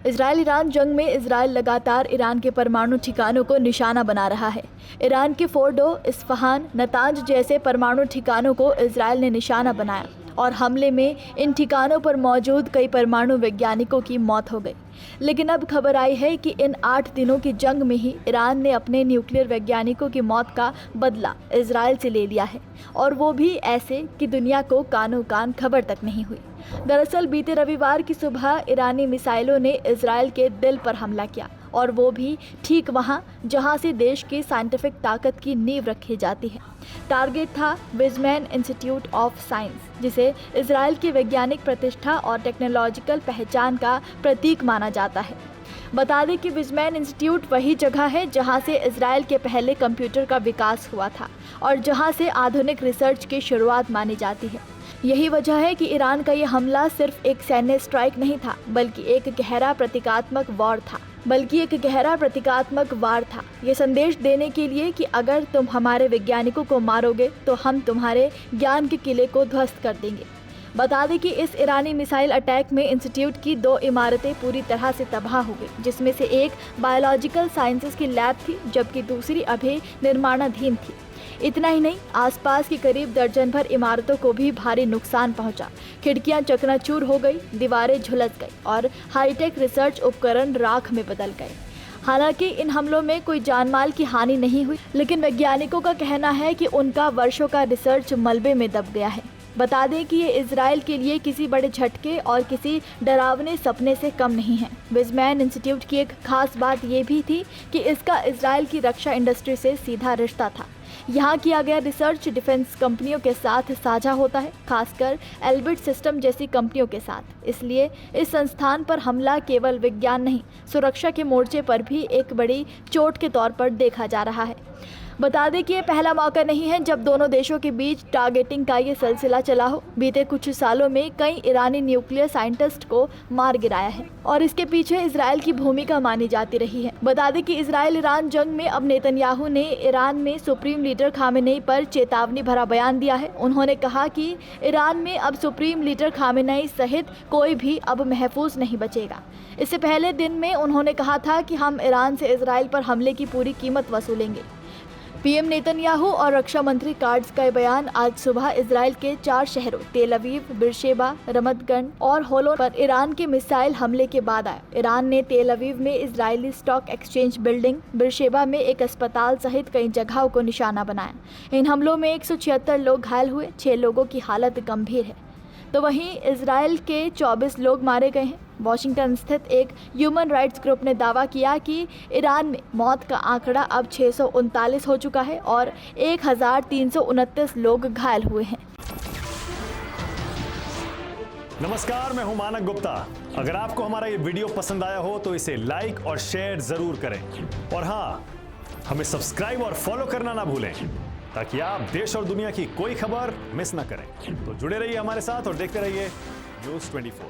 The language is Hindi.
इजराइल ईरान जंग में इजराइल लगातार ईरान के परमाणु ठिकानों को निशाना बना रहा है। ईरान के फोर्डो, इस्फहान, नतांज जैसे परमाणु ठिकानों को इजराइल ने निशाना बनाया और हमले में इन ठिकानों पर मौजूद कई परमाणु वैज्ञानिकों की मौत हो गई। लेकिन अब खबर आई है कि इन 8 दिनों की जंग में ही ईरान ने अपने न्यूक्लियर वैज्ञानिकों की मौत का बदला इजराइल से ले लिया है, और वो भी ऐसे कि दुनिया को कानो कान खबर तक नहीं हुई। दरअसल बीते रविवार की सुबह ईरानी मिसाइलों ने इजराइल के दिल पर हमला किया, और वो भी ठीक वहाँ जहाँ से देश की साइंटिफिक ताकत की नींव रखी जाती है। टारगेट था विज़मैन इंस्टीट्यूट ऑफ साइंस, जिसे इजराइल की वैज्ञानिक प्रतिष्ठा और टेक्नोलॉजिकल पहचान का प्रतीक माना जाता है। बता दें कि विज़मैन इंस्टीट्यूट वही जगह है जहां से इजराइल के पहले कंप्यूटर का विकास हुआ था और जहां से आधुनिक रिसर्च की शुरुआत मानी जाती है। यही वजह है कि ईरान का ये हमला सिर्फ एक सैन्य स्ट्राइक नहीं था, बल्कि एक गहरा प्रतीकात्मक वार था। ये संदेश देने के लिए कि अगर तुम हमारे वैज्ञानिकों को मारोगे तो हम तुम्हारे ज्ञान के किले को ध्वस्त कर देंगे। बता दें कि इस ईरानी मिसाइल अटैक में इंस्टीट्यूट की 2 इमारतें पूरी तरह से तबाह हो गई, जिसमें से एक बायोलॉजिकल साइंसेज की लैब थी, जबकि दूसरी अभी निर्माणाधीन थी। इतना ही नहीं, आसपास की करीब दर्जन भर इमारतों को भी भारी नुकसान पहुंचा। खिड़कियां चकनाचूर हो गई, दीवारें झुलस गई और हाईटेक रिसर्च उपकरण राख में बदल गए। हालांकि इन हमलों में कोई जानमाल की हानि नहीं हुई, लेकिन वैज्ञानिकों का कहना है कि उनका वर्षों का रिसर्च मलबे में दब गया है। बता दें कि ये इजराइल के लिए किसी बड़े झटके और किसी डरावने सपने से कम नहीं है। विज़मैन इंस्टीट्यूट की एक खास बात ये भी थी कि इसका इजराइल की रक्षा इंडस्ट्री से सीधा रिश्ता था। यहाँ किया गया रिसर्च डिफेंस कंपनियों के साथ साझा होता है, खासकर एल्बिट सिस्टम जैसी कंपनियों के साथ। इसलिए इस संस्थान पर हमला केवल विज्ञान नहीं, सुरक्षा के मोर्चे पर भी एक बड़ी चोट के तौर पर देखा जा रहा है। बता दें कि ये पहला मौका नहीं है जब दोनों देशों के बीच टारगेटिंग का ये सिलसिला चला हो। बीते कुछ सालों में कई ईरानी न्यूक्लियर साइंटिस्ट को मार गिराया है और इसके पीछे इजराइल की भूमिका मानी जाती रही है। बता दें कि इजराइल ईरान जंग में अब नेतन्याहू ने ईरान में सुप्रीम लीडर खामेनेई पर चेतावनी भरा बयान दिया है। उन्होंने कहा कि ईरान में अब सुप्रीम लीडर खामेनेई सहित कोई भी अब महफूज नहीं बचेगा। इससे पहले दिन में उन्होंने कहा था कि हम ईरान से इजराइल पर हमले की पूरी कीमत वसूलेंगे। पीएम नेतन्याहू और रक्षा मंत्री काट्ज का बयान आज सुबह इजराइल के 4 शहरों तेल अवीव, बिरशेबा, रमत-गन और होलोन पर ईरान के मिसाइल हमले के बाद आया। ईरान ने तेल अवीव में इजरायली स्टॉक एक्सचेंज बिल्डिंग, बिरशेबा में एक अस्पताल सहित कई जगहों को निशाना बनाया। इन हमलों में 176 लोग घायल हुए, 6 लोगों की हालत गंभीर है। तो वहीं इजराइल के 24 लोग मारे गए हैं। वॉशिंगटन स्थित एक ह्यूमन राइट्स ग्रुप ने दावा किया कि ईरान में मौत का आंकड़ा अब 639 हो चुका है और 1329 लोग घायल हुए हैं। नमस्कार, मैं हूं मानक गुप्ता। अगर आपको हमारा ये वीडियो पसंद आया हो तो इसे लाइक और शेयर जरूर करें, और हाँ, हमें सब्सक्राइब और फॉलो करना ना भूलें ताकि आप देश और दुनिया की कोई खबर मिस ना करें। तो जुड़े रहिए हमारे साथ और देखते रहिए न्यूज़ 24।